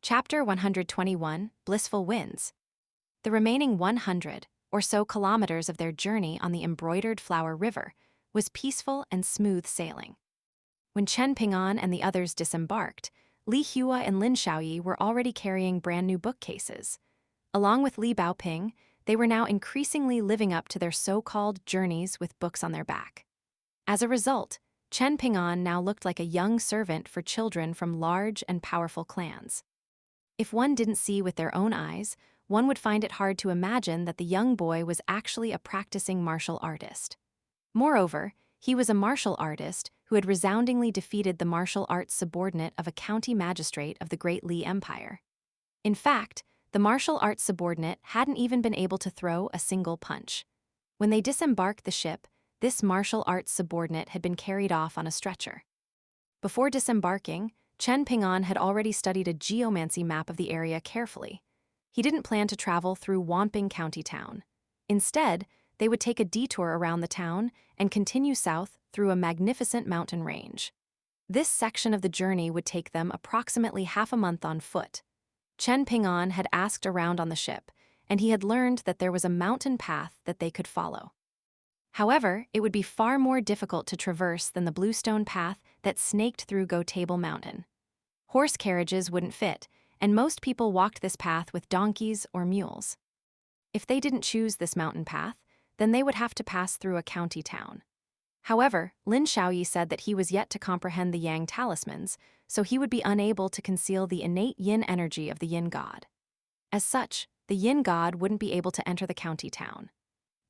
Chapter 121, Blissful Winds. The remaining 100 or so kilometers of their journey on the embroidered flower river was peaceful and smooth sailing. When Chen Ping'an and the others disembarked, Li Hua and Lin Xiaoyi were already carrying brand-new bookcases. Along with Li Baoping, they were now increasingly living up to their so-called journeys with books on their back. As a result, Chen Ping'an now looked like a young servant for children from large and powerful clans. If one didn't see with their own eyes, one would find it hard to imagine that the young boy was actually a practicing martial artist. Moreover, he was a martial artist who had resoundingly defeated the martial arts subordinate of a county magistrate of the Great Li Empire. In fact, the martial arts subordinate hadn't even been able to throw a single punch. When they disembarked the ship, this martial arts subordinate had been carried off on a stretcher. Before disembarking, Chen Ping'an had already studied a geomancy map of the area carefully. He didn't plan to travel through Wanping County town. Instead, they would take a detour around the town and continue south through a magnificent mountain range. This section of the journey would take them approximately half a month on foot. Chen Ping'an had asked around on the ship, and he had learned that there was a mountain path that they could follow. However, it would be far more difficult to traverse than the bluestone path that snaked through Go Table Mountain. Horse carriages wouldn't fit, and most people walked this path with donkeys or mules. If they didn't choose this mountain path, then they would have to pass through a county town. However, Lin Xiaoyi said that he was yet to comprehend the Yang talismans, so he would be unable to conceal the innate yin energy of the yin god. As such, the yin god wouldn't be able to enter the county town.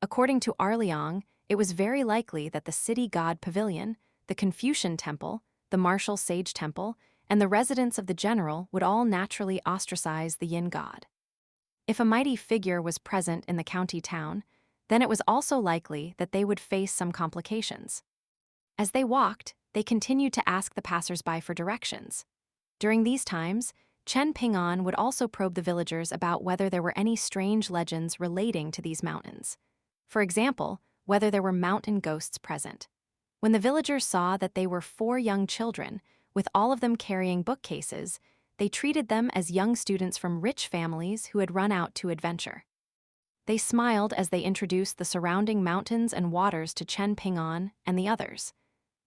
According to Liang, it was very likely that the city god pavilion, the Confucian temple, the martial sage temple, and the residence of the general would all naturally ostracize the yin god. If a mighty figure was present in the county town, then it was also likely that they would face some complications. As they walked, they continued to ask the passersby for directions. During these times, Chen Ping'an would also probe the villagers about whether there were any strange legends relating to these mountains. For example, whether there were mountain ghosts present. When the villagers saw that they were 4 young children, with all of them carrying bookcases, they treated them as young students from rich families who had run out to adventure. They smiled as they introduced the surrounding mountains and waters to Chen Ping'an and the others.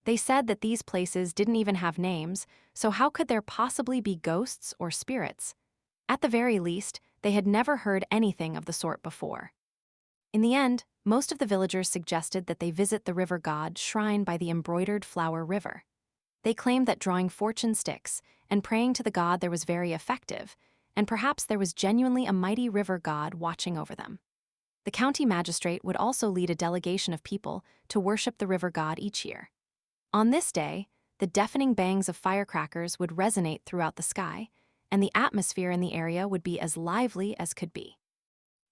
They said that these places didn't even have names, so how could there possibly be ghosts or spirits? At the very least, they had never heard anything of the sort before. In the end, most of the villagers suggested that they visit the river god shrine by the embroidered flower river. They claimed that drawing fortune sticks and praying to the god there was very effective, and perhaps there was genuinely a mighty river god watching over them. The county magistrate would also lead a delegation of people to worship the river god each year. On this day, the deafening bangs of firecrackers would resonate throughout the sky, and the atmosphere in the area would be as lively as could be.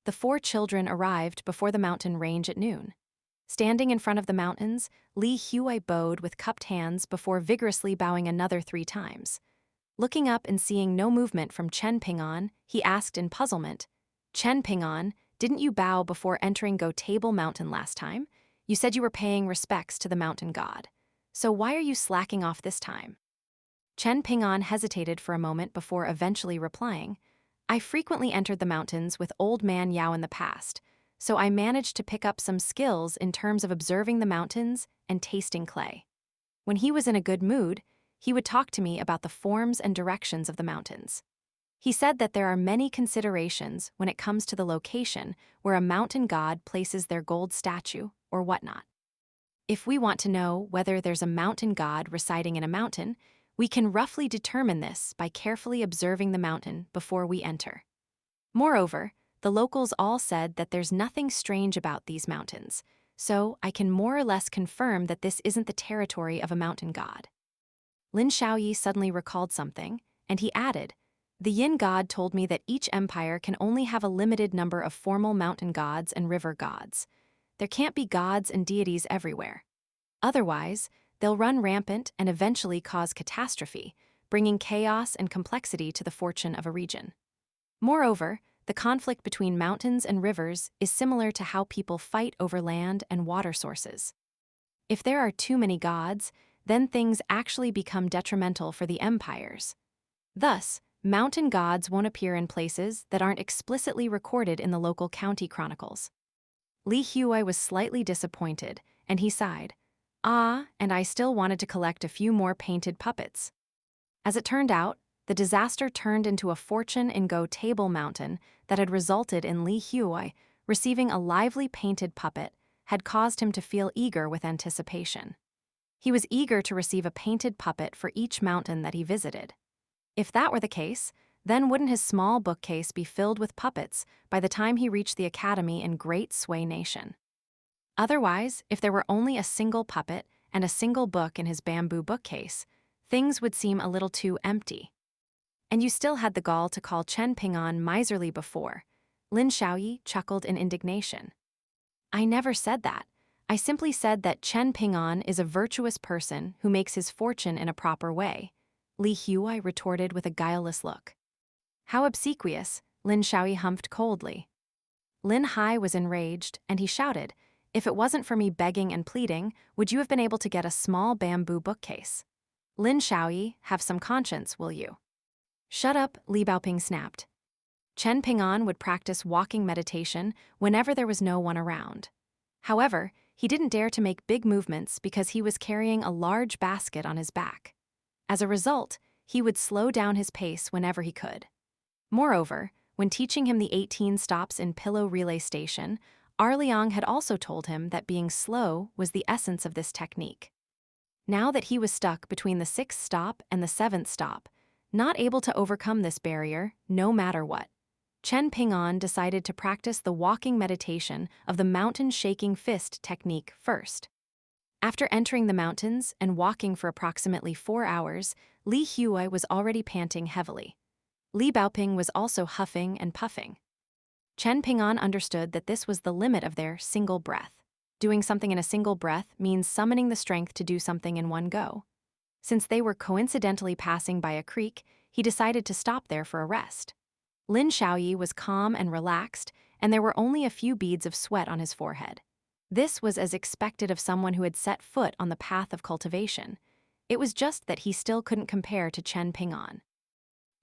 The 4 children arrived before the mountain range at noon. Standing in front of the mountains, Li Hua bowed with cupped hands before vigorously bowing another 3 times. Looking up and seeing no movement from Chen Ping'an, he asked in puzzlement, "Chen Ping'an, didn't you bow before entering Go Table Mountain last time? You said you were paying respects to the mountain god. So why are you slacking off this time?" Chen Ping'an hesitated for a moment before eventually replying, "I frequently entered the mountains with Old Man Yao in the past, so I managed to pick up some skills in terms of observing the mountains and tasting clay. When he was in a good mood, he would talk to me about the forms and directions of the mountains. He said that there are many considerations when it comes to the location where a mountain god places their gold statue or whatnot. If we want to know whether there's a mountain god residing in a mountain, we can roughly determine this by carefully observing the mountain before we enter. Moreover, the locals all said that there's nothing strange about these mountains, so I can more or less confirm that this isn't the territory of a mountain god." Lin Xiaoyi suddenly recalled something, and he added, "The yin god told me that each empire can only have a limited number of formal mountain gods and river gods. There can't be gods and deities everywhere. Otherwise, they'll run rampant and eventually cause catastrophe, bringing chaos and complexity to the fortune of a region. Moreover, the conflict between mountains and rivers is similar to how people fight over land and water sources. If there are too many gods, then things actually become detrimental for the empires. Thus, mountain gods won't appear in places that aren't explicitly recorded in the local county chronicles. Li Huai was slightly disappointed, and he sighed. Ah, and I still wanted to collect a few more painted puppets. As it turned out, the disaster turned into a fortune in Go Table Mountain that had resulted in Li Huai receiving a lively painted puppet had caused him to feel eager with anticipation. He was eager to receive a painted puppet for each mountain that he visited. If that were the case, then wouldn't his small bookcase be filled with puppets by the time he reached the academy in Great Sway Nation? Otherwise, if there were only a single puppet and a single book in his bamboo bookcase, things would seem a little too empty. And you still had the gall to call Chen Ping'an miserly before. Lin Xiaoyi chuckled in indignation. I never said that. I simply said that Chen Ping'an is a virtuous person who makes his fortune in a proper way, Li Huai retorted with a guileless look. How obsequious, Lin Xiaoyi humphed coldly. Lin Hai was enraged, and he shouted, If it wasn't for me begging and pleading, would you have been able to get a small bamboo bookcase? Lin Xiaoyi, have some conscience, will you? Shut up, Li Baoping snapped. Chen Ping'an would practice walking meditation whenever there was no one around. However, he didn't dare to make big movements because he was carrying a large basket on his back. As a result, he would slow down his pace whenever he could. Moreover, when teaching him the 18 stops in Pillow Relay Station, Liang had also told him that being slow was the essence of this technique. Now that he was stuck between the 6th stop and the 7th stop, not able to overcome this barrier no matter what, Chen Ping'an decided to practice the walking meditation of the mountain shaking fist technique first. After entering the mountains and walking for approximately 4 hours, Li Huai was already panting heavily. Li Baoping was also huffing and puffing. Chen Ping'an understood that this was the limit of their single breath. Doing something in a single breath means summoning the strength to do something in one go. Since they were coincidentally passing by a creek, he decided to stop there for a rest. Lin Xiaoyi was calm and relaxed, and there were only a few beads of sweat on his forehead. This was as expected of someone who had set foot on the path of cultivation. It was just that he still couldn't compare to Chen Ping'an.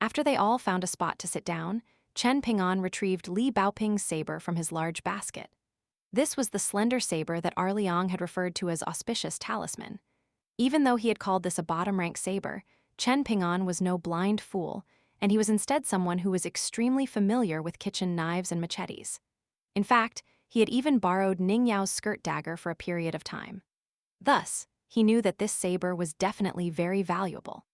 After they all found a spot to sit down, Chen Ping'an retrieved Li Baoping's saber from his large basket. This was the slender saber that Liang had referred to as auspicious talisman. Even though he had called this a bottom-rank saber, Chen Ping'an was no blind fool, and he was instead someone who was extremely familiar with kitchen knives and machetes. In fact, he had even borrowed Ning Yao's skirt dagger for a period of time. Thus, he knew that this saber was definitely very valuable.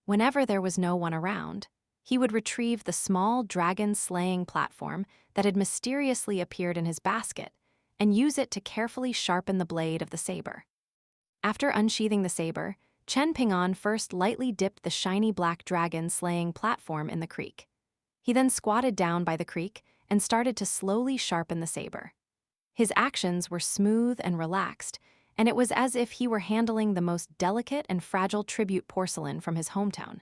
Whenever there was no one around, he would retrieve the small dragon-slaying platform that had mysteriously appeared in his basket and use it to carefully sharpen the blade of the saber. After unsheathing the saber, Chen Ping'an first lightly dipped the shiny black dragon-slaying platform in the creek. He then squatted down by the creek and started to slowly sharpen the saber. His actions were smooth and relaxed, and it was as if he were handling the most delicate and fragile tribute porcelain from his hometown.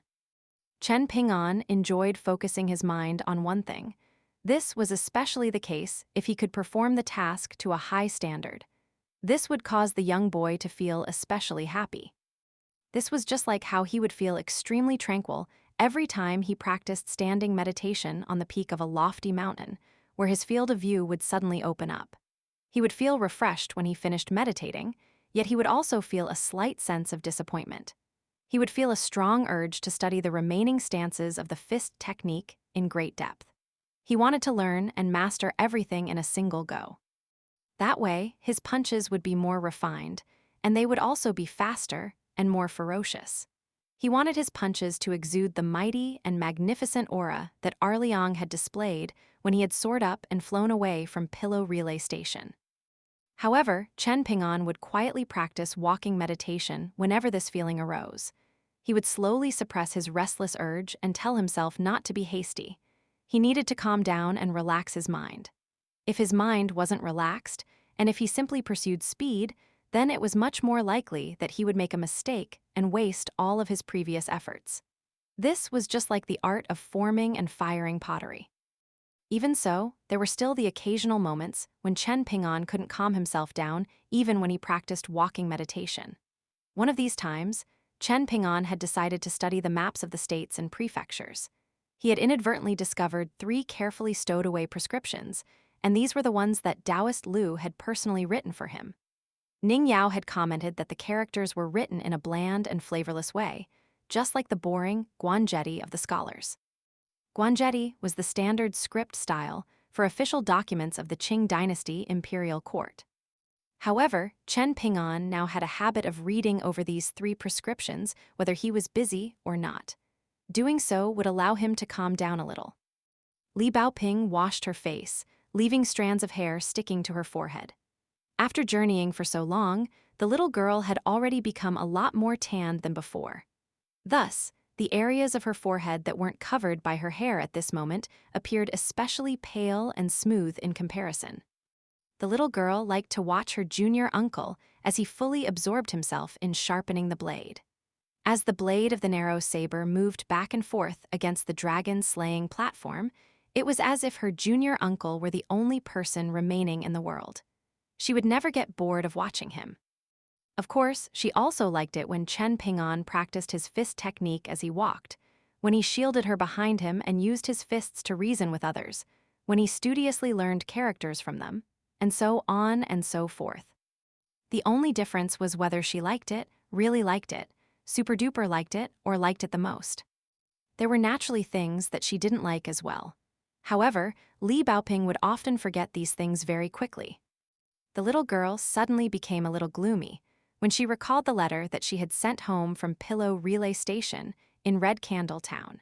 Chen Ping'an enjoyed focusing his mind on one thing. This was especially the case if he could perform the task to a high standard. This would cause the young boy to feel especially happy. This was just like how he would feel extremely tranquil every time he practiced standing meditation on the peak of a lofty mountain, where his field of view would suddenly open up. He would feel refreshed when he finished meditating, yet he would also feel a slight sense of disappointment. He would feel a strong urge to study the remaining stances of the fist technique in great depth. He wanted to learn and master everything in a single go. That way, his punches would be more refined, and they would also be faster and more ferocious. He wanted his punches to exude the mighty and magnificent aura that Liang had displayed when he had soared up and flown away from Pillow Relay Station. However, Chen Ping'an would quietly practice walking meditation whenever this feeling arose. He would slowly suppress his restless urge and tell himself not to be hasty. He needed to calm down and relax his mind. If his mind wasn't relaxed, and if he simply pursued speed, then it was much more likely that he would make a mistake and waste all of his previous efforts. This was just like the art of forming and firing pottery. Even so, there were still the occasional moments when Chen Ping'an couldn't calm himself down even when he practiced walking meditation. One of these times, Chen Ping'an had decided to study the maps of the states and prefectures. He had inadvertently discovered 3 carefully stowed away prescriptions, and these were the ones that Taoist Lu had personally written for him. Ning Yao had commented that the characters were written in a bland and flavorless way, just like the boring guanjeti of the scholars. Guanjeti was the standard script style for official documents of the Qing dynasty imperial court. However, Chen Ping'an now had a habit of reading over these 3 prescriptions whether he was busy or not. Doing so would allow him to calm down a little. Li Baoping washed her face, leaving strands of hair sticking to her forehead. After journeying for so long, the little girl had already become a lot more tanned than before. Thus, the areas of her forehead that weren't covered by her hair at this moment appeared especially pale and smooth in comparison. The little girl liked to watch her junior uncle as he fully absorbed himself in sharpening the blade. As the blade of the narrow saber moved back and forth against the dragon-slaying platform, it was as if her junior uncle were the only person remaining in the world. She would never get bored of watching him. Of course, she also liked it when Chen Ping'an practiced his fist technique as he walked, when he shielded her behind him and used his fists to reason with others, when he studiously learned characters from them, and so on and so forth. The only difference was whether she liked it, really liked it, super-duper liked it, or liked it the most. There were naturally things that she didn't like as well. However, Li Baoping would often forget these things very quickly. The little girl suddenly became a little gloomy when she recalled the letter that she had sent home from Pillow Relay Station in Red Candle Town.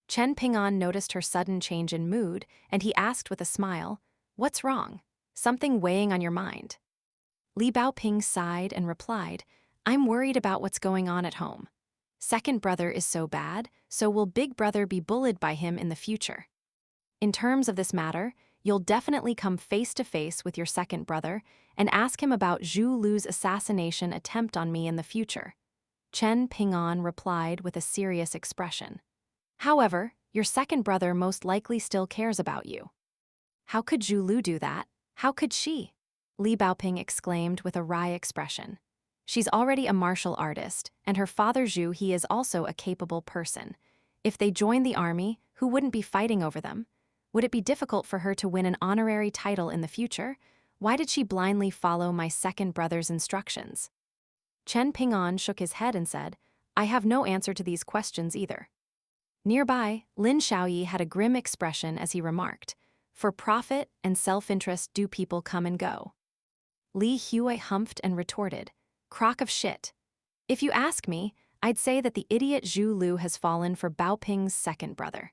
Chen Ping'an noticed her sudden change in mood, and he asked with a smile, "What's wrong? Something weighing on your mind?" Li Baoping sighed and replied, "I'm worried about what's going on at home. Second brother is so bad, so will big brother be bullied by him in the future? In terms of this matter, you'll definitely come face to face with your second brother and ask him about Zhu Lu's assassination attempt on me in the future." Chen Ping'an replied with a serious expression. "However, your second brother most likely still cares about you." "How could Zhu Lu do that? How could she?" Li Baoping exclaimed with a wry expression. "She's already a martial artist, and her father Zhu, he is also a capable person. If they joined the army, who wouldn't be fighting over them? Would it be difficult for her to win an honorary title in the future? Why did she blindly follow my second brother's instructions?" Chen Ping'an shook his head and said, "I have no answer to these questions either." Nearby, Lin Shaoyi had a grim expression as he remarked, "For profit and self-interest do people come and go." Li Huai humphed and retorted, "Crock of shit. If you ask me, I'd say that the idiot Zhu Lu has fallen for Baoping's second brother."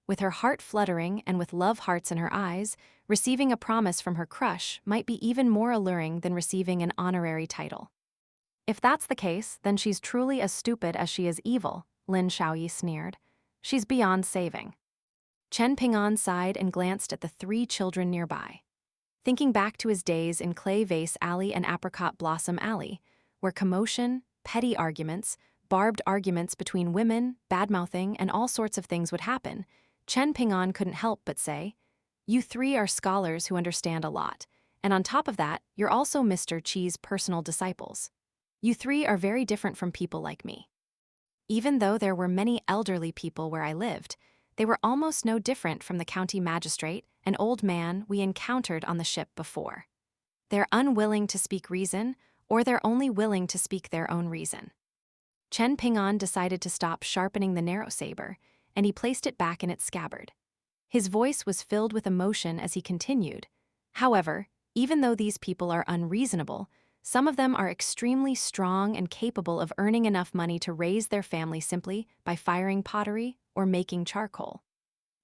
With her heart fluttering and with love hearts in her eyes, receiving a promise from her crush might be even more alluring than receiving an honorary title. "If that's the case, then she's truly as stupid as she is evil," Lin Shaoyi sneered. "She's beyond saving." Chen Ping'an sighed and glanced at the 3 children nearby. Thinking back to his days in Clay Vase Alley and Apricot Blossom Alley, where commotion, petty arguments, barbed arguments between women, bad-mouthing, and all sorts of things would happen, Chen Ping'an couldn't help but say, "You 3 are scholars who understand a lot, and on top of that, you're also Mr. Qi's personal disciples. You 3 are very different from people like me." Even though there were many elderly people where I lived, they were almost no different from the county magistrate, an old man we encountered on the ship before. They're unwilling to speak reason, or they're only willing to speak their own reason. Chen Ping'an decided to stop sharpening the narrow saber, and he placed it back in its scabbard. His voice was filled with emotion as he continued, "However, even though these people are unreasonable, some of them are extremely strong and capable of earning enough money to raise their family simply by firing pottery or making charcoal.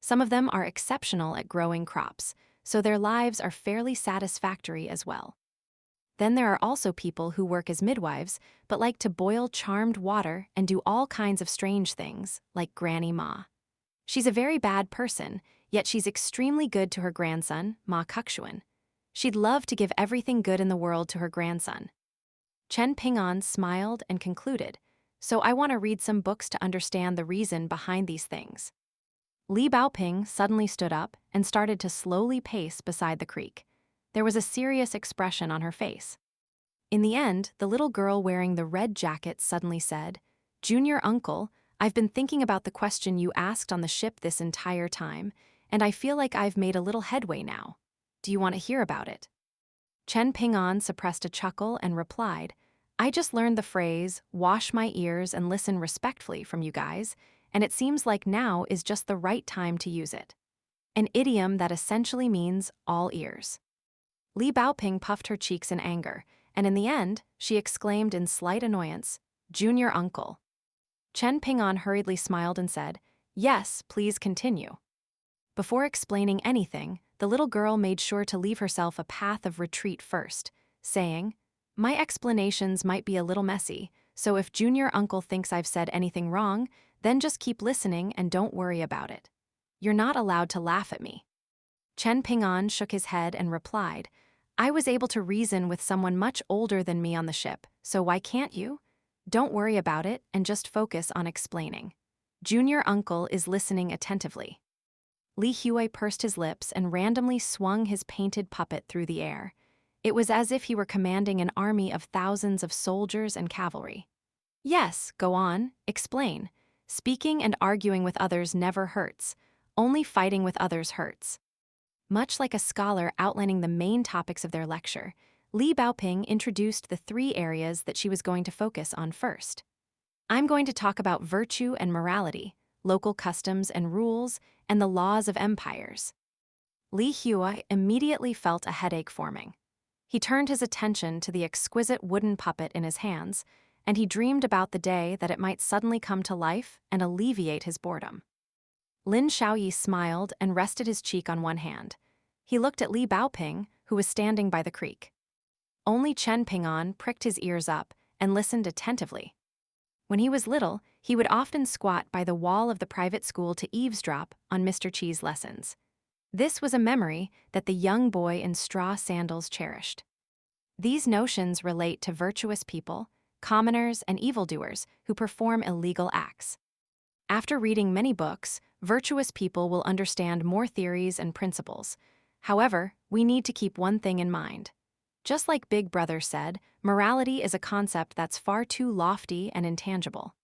Some of them are exceptional at growing crops, so their lives are fairly satisfactory as well. Then there are also people who work as midwives but like to boil charmed water and do all kinds of strange things, like Granny Ma. She's a very bad person, yet she's extremely good to her grandson, Ma Kukshuan. She'd love to give everything good in the world to her grandson." Chen Ping'an smiled and concluded, "So I want to read some books to understand the reason behind these things." Li Baoping suddenly stood up and started to slowly pace beside the creek. There was a serious expression on her face. In the end, the little girl wearing the red jacket suddenly said, "Junior uncle, I've been thinking about the question you asked on the ship this entire time, and I feel like I've made a little headway now. Do you want to hear about it? Chen Ping'an suppressed a chuckle and replied, I just learned the phrase, wash my ears and listen respectfully from you guys, and it seems like now is just the right time to use it. An idiom that essentially means all ears. Li Baoping puffed her cheeks in anger, and in the end, she exclaimed in slight annoyance, Junior uncle. Chen Ping'an hurriedly smiled and said, Yes, please continue. Before explaining anything, the little girl made sure to leave herself a path of retreat first, saying, My explanations might be a little messy, so if Junior uncle thinks I've said anything wrong, then just keep listening and don't worry about it. You're not allowed to laugh at me. Chen Ping'an shook his head and replied, I was able to reason with someone much older than me on the ship, so why can't you? Don't worry about it and just focus on explaining. Junior uncle is listening attentively. Li Huai pursed his lips and randomly swung his painted puppet through the air. It was as if he were commanding an army of thousands of soldiers and cavalry. Yes, go on, explain. Speaking and arguing with others never hurts. Only fighting with others hurts. Much like a scholar outlining the main topics of their lecture, Li Baoping introduced the 3 areas that she was going to focus on first. I'm going to talk about virtue and morality, local customs and rules, and the laws of empires. Li Huai immediately felt a headache forming. He turned his attention to the exquisite wooden puppet in his hands, and he dreamed about the day that it might suddenly come to life and alleviate his boredom. Lin Shaoyi smiled and rested his cheek on one hand. He looked at Li Baoping, who was standing by the creek. Only Chen Ping'an pricked his ears up and listened attentively. When he was little, he would often squat by the wall of the private school to eavesdrop on Mr. Chi's lessons. This was a memory that the young boy in straw sandals cherished. These notions relate to virtuous people, commoners, and evildoers who perform illegal acts. After reading many books, virtuous people will understand more theories and principles. However, we need to keep one thing in mind. Just like Big Brother said, morality is a concept that's far too lofty and intangible.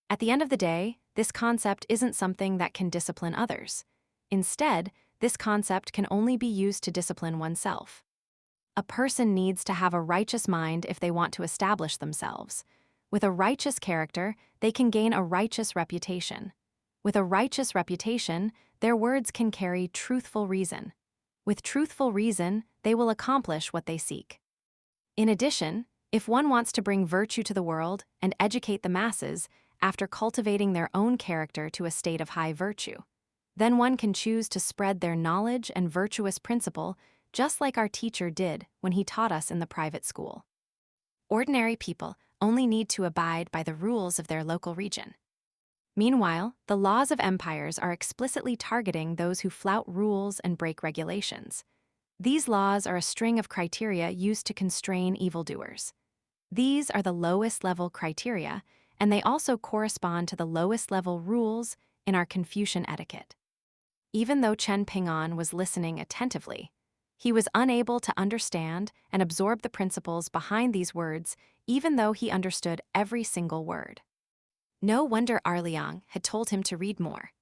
At the end of the day, this concept isn't something that can discipline others. Instead, this concept can only be used to discipline oneself. A person needs to have a righteous mind if they want to establish themselves. With a righteous character, they can gain a righteous reputation. With a righteous reputation, their words can carry truthful reason. With truthful reason, they will accomplish what they seek. In addition, if one wants to bring virtue to the world and educate the masses after cultivating their own character to a state of high virtue, then one can choose to spread their knowledge and virtuous principle just like our teacher did when he taught us in the private school. Ordinary people only need to abide by the rules of their local region. Meanwhile, the laws of empires are explicitly targeting those who flout rules and break regulations. These laws are a string of criteria used to constrain evildoers. These are the lowest level criteria, and they also correspond to the lowest level rules in our Confucian etiquette. Even though Chen Ping'an was listening attentively, he was unable to understand and absorb the principles behind these words, even though he understood every single word. No wonder Liang had told him to read more.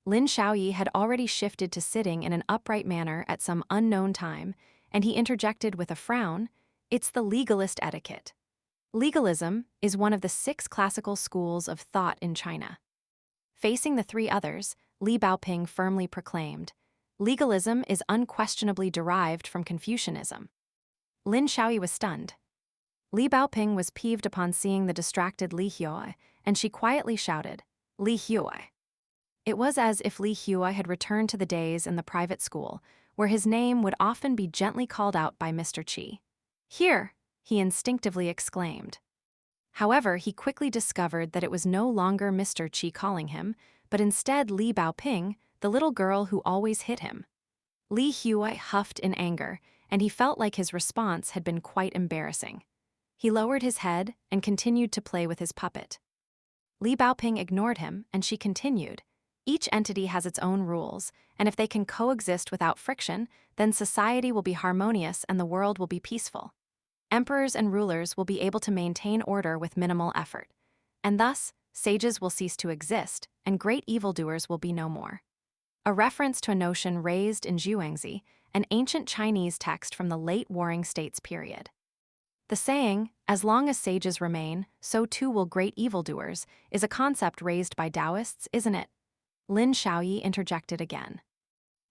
Lin Shaoyi had already shifted to sitting in an upright manner at some unknown time, and he interjected with a frown, It's the legalist etiquette. Legalism is one of the 6 classical schools of thought in China. Facing the 3 others, Li Baoping firmly proclaimed, Legalism is unquestionably derived from Confucianism. Lin Shaoyi was stunned. Li Baoping was peeved upon seeing the distracted Li Huai, and she quietly shouted, Li Huai. It was as if Li Huai had returned to the days in the private school, where his name would often be gently called out by Mr. Chi. Here, he instinctively exclaimed. However, he quickly discovered that it was no longer Mr. Chi calling him, but instead Li Baoping, the little girl who always hit him. Li Huai huffed in anger, and he felt like his response had been quite embarrassing. He lowered his head and continued to play with his puppet. Li Baoping ignored him, and she continued, Each entity has its own rules, and if they can coexist without friction, then society will be harmonious and the world will be peaceful. Emperors and rulers will be able to maintain order with minimal effort, and thus, sages will cease to exist, and great evildoers will be no more. A reference to a notion raised in Zhuangzi, an ancient Chinese text from the late Warring States period. The saying, "as long as sages remain, so too will great evildoers," is a concept raised by Taoists, isn't it? Lin Shaoyi interjected again.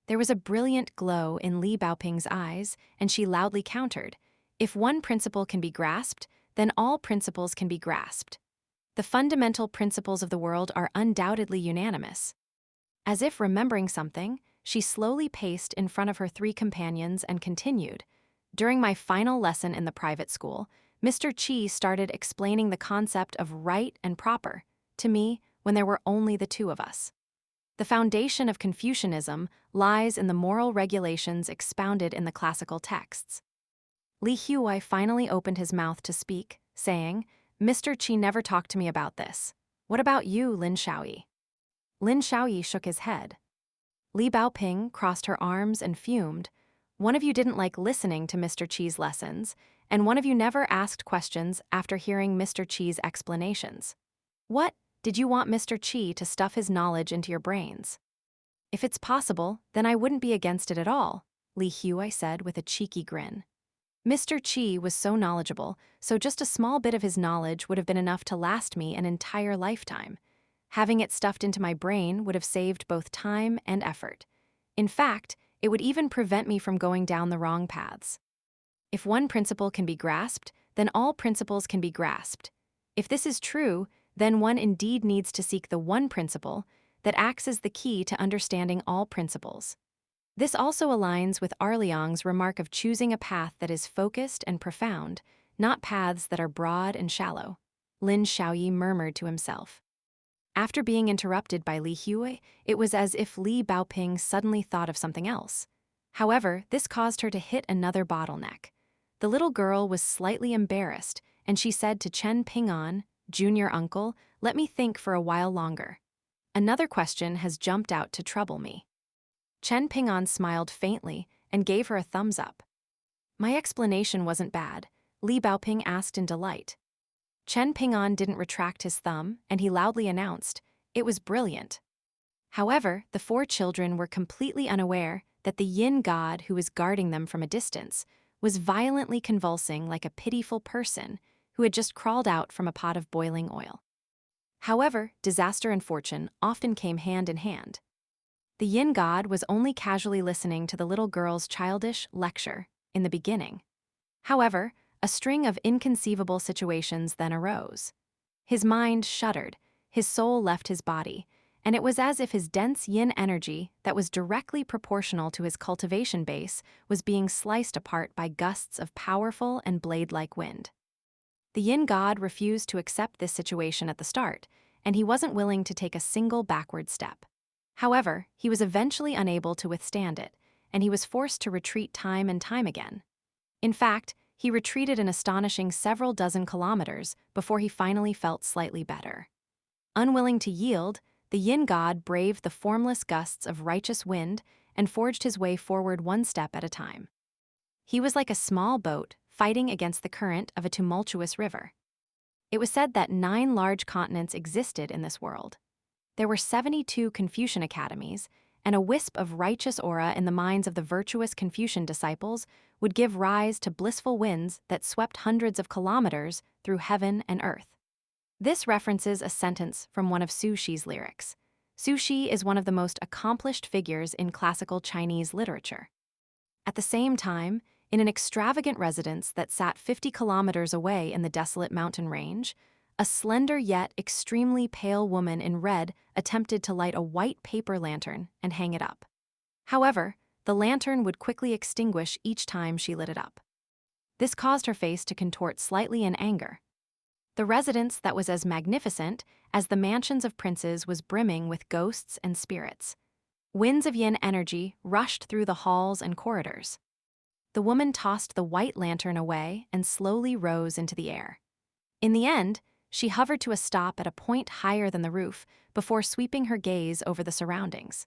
There was a brilliant glow in Li Baoping's eyes, and she loudly countered, "If one principle can be grasped, then all principles can be grasped. The fundamental principles of the world are undoubtedly unanimous." As if remembering something, she slowly paced in front of her three companions and continued, "During my final lesson in the private school, Mr. Qi started explaining the concept of right and proper to me when there were only the two of us. The foundation of Confucianism lies in the moral regulations expounded in the classical texts." Li Huai finally opened his mouth to speak, saying, "Mr. Qi never talked to me about this. What about you, Lin Shaoyi?" Lin Shaoyi shook his head. Li Baoping crossed her arms and fumed. "One of you didn't like listening to Mr. Qi's lessons, and one of you never asked questions after hearing Mr. Qi's explanations. What, did you want Mr. Qi to stuff his knowledge into your brains?" "If it's possible, then I wouldn't be against it at all," Li Huai said with a cheeky grin. "Mr. Qi was so knowledgeable, so just a small bit of his knowledge would have been enough to last me an entire lifetime. Having it stuffed into my brain would have saved both time and effort. In fact, it would even prevent me from going down the wrong paths. If one principle can be grasped, then all principles can be grasped. If this is true, then one indeed needs to seek the one principle that acts as the key to understanding all principles." This also aligns with Arliang's remark of choosing a path that is focused and profound, not paths that are broad and shallow. Lin Shaoyi murmured to himself. After being interrupted by Li Huai, it was as if Li Baoping suddenly thought of something else. However, this caused her to hit another bottleneck. The little girl was slightly embarrassed, and she said to Chen Ping'an, "Junior uncle, let me think for a while longer. Another question has jumped out to trouble me." Chen Ping'an smiled faintly and gave her a thumbs up. "My explanation wasn't bad," Li Baoping asked in delight. Chen Ping'an didn't retract his thumb, and he loudly announced, "It was brilliant." However, the four children were completely unaware that the yin god who was guarding them from a distance was violently convulsing like a pitiful person who had just crawled out from a pot of boiling oil. However, disaster and fortune often came hand in hand. The yin god was only casually listening to the little girl's childish lecture in the beginning. However, a string of inconceivable situations then arose. His mind shuddered, his soul left his body, and it was as if his dense yin energy that was directly proportional to his cultivation base was being sliced apart by gusts of powerful and blade-like wind. The yin god refused to accept this situation at the start, and he wasn't willing to take a single backward step. However, he was eventually unable to withstand it, and he was forced to retreat time and time again. In fact, he retreated an astonishing several dozen kilometers before he finally felt slightly better. Unwilling to yield, the yin god braved the formless gusts of righteous wind and forged his way forward one step at a time. He was like a small boat fighting against the current of a tumultuous river. It was said that 9 large continents existed in this world. There were 72 Confucian academies, and a wisp of righteous aura in the minds of the virtuous Confucian disciples would give rise to blissful winds that swept hundreds of kilometers through heaven and earth. This references a sentence from one of Su Shi's lyrics. Su Shi is one of the most accomplished figures in classical Chinese literature. At the same time, in an extravagant residence that sat 50 kilometers away in the desolate mountain range, a slender yet extremely pale woman in red attempted to light a white paper lantern and hang it up. However, the lantern would quickly extinguish each time she lit it up. This caused her face to contort slightly in anger. The residence that was as magnificent as the mansions of princes was brimming with ghosts and spirits. Winds of yin energy rushed through the halls and corridors. The woman tossed the white lantern away and slowly rose into the air. In the end, she hovered to a stop at a point higher than the roof before sweeping her gaze over the surroundings.